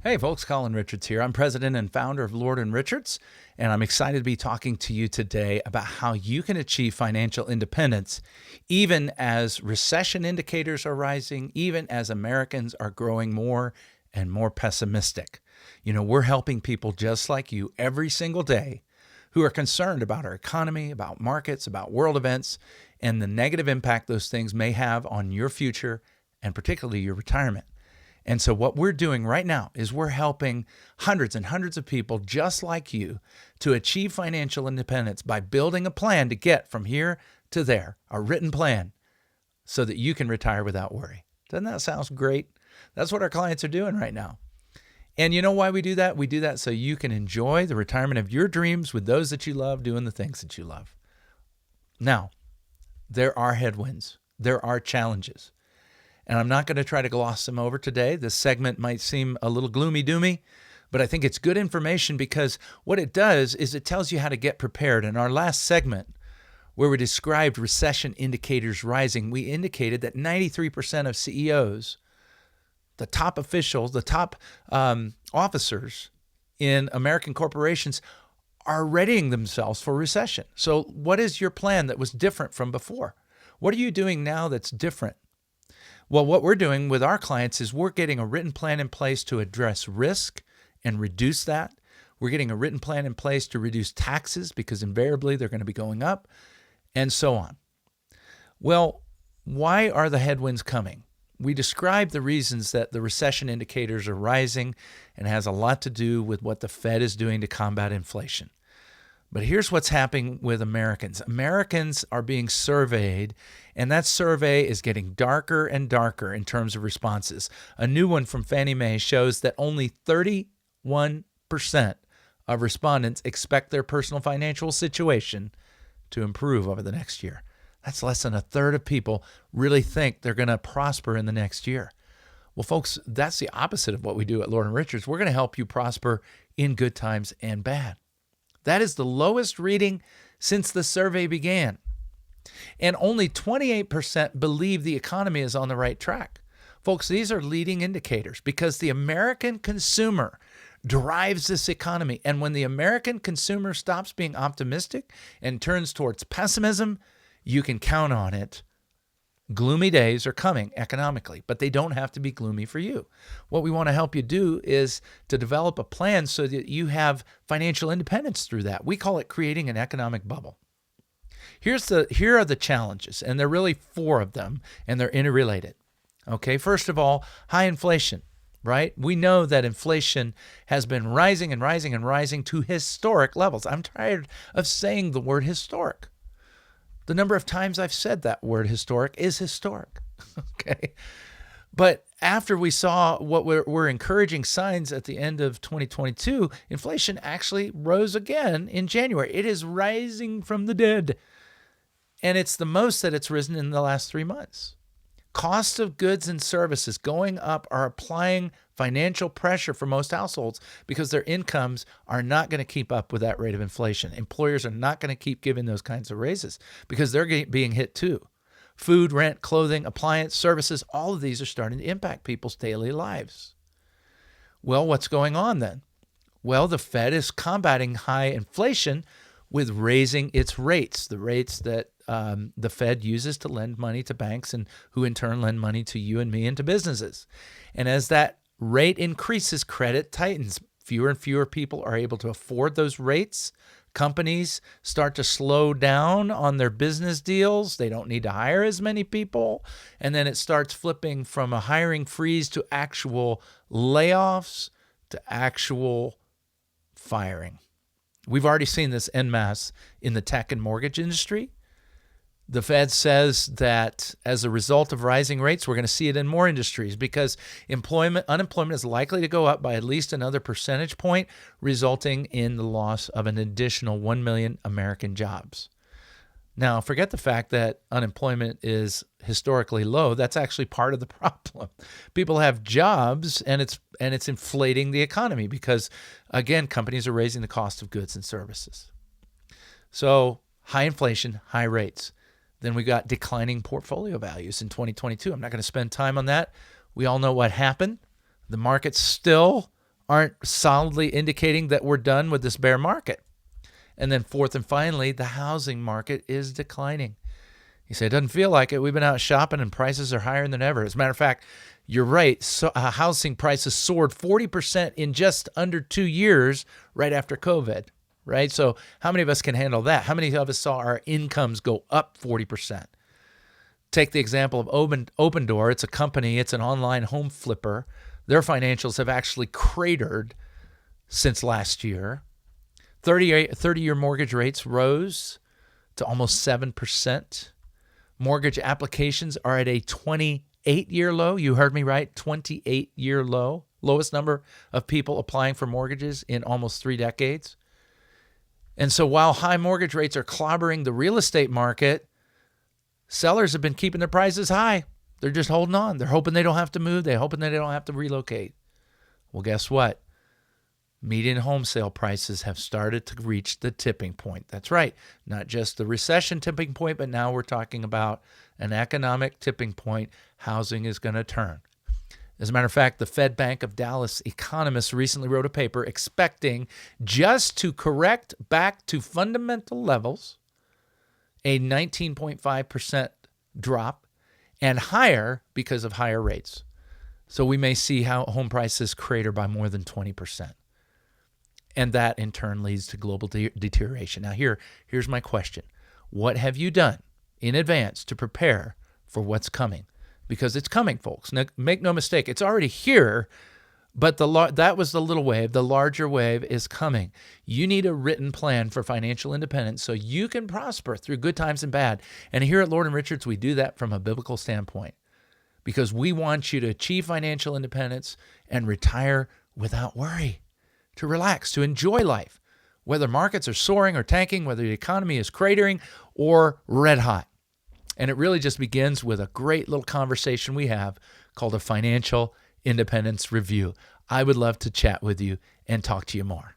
Hey folks, Colin Richards here. I'm president and founder of Lord & Richards, and I'm excited to be talking to you today about how you can achieve financial independence even as recession indicators are rising, even as Americans are growing more and more pessimistic. You know, we're helping people just like you every single day who are concerned about our economy, about markets, about world events, and the negative impact those things may have on your future and particularly your retirement. And so what we're doing right now is we're helping hundreds and hundreds of people just like you to achieve financial independence by building a plan to get from here to there, a written plan, so that you can retire without worry. Doesn't that sound great? That's what our clients are doing right now. And you know why we do that? We do that so you can enjoy the retirement of your dreams with those that you love, doing the things that you love. Now, there are headwinds. There are challenges. And I'm not going to try to gloss them over today. This segment might seem a little gloomy-doomy, but I think it's good information because what it does is it tells you how to get prepared. In our last segment, where we described recession indicators rising, we indicated that 93% of CEOs, the top officials, the top officers in American corporations are readying themselves for recession. So what is your plan that was different from before? What are you doing now that's different? Well, what we're doing with our clients is we're getting a written plan in place to address risk and reduce that. We're getting a written plan in place to reduce taxes because invariably they're going to be going up, and so on. Well, why are the headwinds coming? We described the reasons that the recession indicators are rising, and it has a lot to do with what the Fed is doing to combat inflation. But here's what's happening with Americans. Americans are being surveyed, and that survey is getting darker and darker in terms of responses. A new one from Fannie Mae shows that only 31% of respondents expect their personal financial situation to improve over the next year. That's less than a third of people really think they're going to prosper in the next year. Well, folks, that's the opposite of what we do at Lord & Richards. We're going to help you prosper in good times and bad. That is the lowest reading since the survey began. And only 28% believe the economy is on the right track. Folks, these are leading indicators because the American consumer drives this economy. And when the American consumer stops being optimistic and turns towards pessimism, you can count on it. Gloomy days are coming economically, but they don't have to be gloomy for you. What we want to help you do is to develop a plan so that you have financial independence through that. We call it creating an economic bubble. Here are the challenges, and there are really 4 of them, and they're interrelated. Okay, first of all, high inflation, right? We know that inflation has been rising and rising and rising to historic levels. I'm tired of saying the word historic. The number of times I've said that word historic is historic, okay? But after we saw what were encouraging signs at the end of 2022, inflation actually rose again in January. It is rising from the dead, and it's the most that it's risen in the last 3 months. Costs of goods and services going up are applying financial pressure for most households because their incomes are not going to keep up with that rate of inflation. Employers are not going to keep giving those kinds of raises because they're being hit too. Food, rent, clothing, appliance, services, all of these are starting to impact people's daily lives. Well, what's going on then? Well, the Fed is combating high inflation with raising its rates, the rates that the Fed uses to lend money to banks and who in turn lend money to you and me and to businesses. And as that rate increases, credit tightens. Fewer and fewer people are able to afford those rates. Companies start to slow down on their business deals. They don't need to hire as many people. And then it starts flipping from a hiring freeze to actual layoffs to actual firing. We've already seen this en masse in the tech and mortgage industry. The Fed says that as a result of rising rates, we're going to see it in more industries because unemployment is likely to go up by at least another percentage point, resulting in the loss of an additional 1 million American jobs. Now, forget the fact that unemployment is historically low. That's actually part of the problem. People have jobs, and it's inflating the economy because, again, companies are raising the cost of goods and services. So high inflation, high rates. Then we got declining portfolio values in 2022. I'm not going to spend time on that. We all know what happened. The markets still aren't solidly indicating that we're done with this bear market. And then fourth and finally, the housing market is declining. You say, it doesn't feel like it. We've been out shopping and prices are higher than ever. As a matter of fact, you're right. So, housing prices soared 40% in just under 2 years right after COVID, right? So how many of us can handle that? How many of us saw our incomes go up 40%? Take the example of Open Door. It's a company. It's an online home flipper. Their financials have actually cratered since last year. 30-year mortgage rates rose to almost 7%. Mortgage applications are at a 28-year low. You heard me right, 28-year low. Lowest number of people applying for mortgages in almost 3 decades. And so while high mortgage rates are clobbering the real estate market, sellers have been keeping their prices high. They're just holding on. They're hoping they don't have to move. They're hoping that they don't have to relocate. Well, guess what? Median home sale prices have started to reach the tipping point. That's right. Not just the recession tipping point, but now we're talking about an economic tipping point. Housing is going to turn. As a matter of fact, the Fed Bank of Dallas economists recently wrote a paper expecting just to correct back to fundamental levels a 19.5% drop and higher because of higher rates. So we may see how home prices crater by more than 20%. And that in turn leads to global deterioration. Now here's my question. What have you done in advance to prepare for what's coming? Because it's coming, folks. Now, make no mistake, it's already here, but that was the little wave. The larger wave is coming. You need a written plan for financial independence so you can prosper through good times and bad. And here at Lord & Richards, we do that from a biblical standpoint because we want you to achieve financial independence and retire without worry, to relax, to enjoy life, whether markets are soaring or tanking, whether the economy is cratering or red hot. And it really just begins with a great little conversation we have called a financial independence review. I would love to chat with you and talk to you more.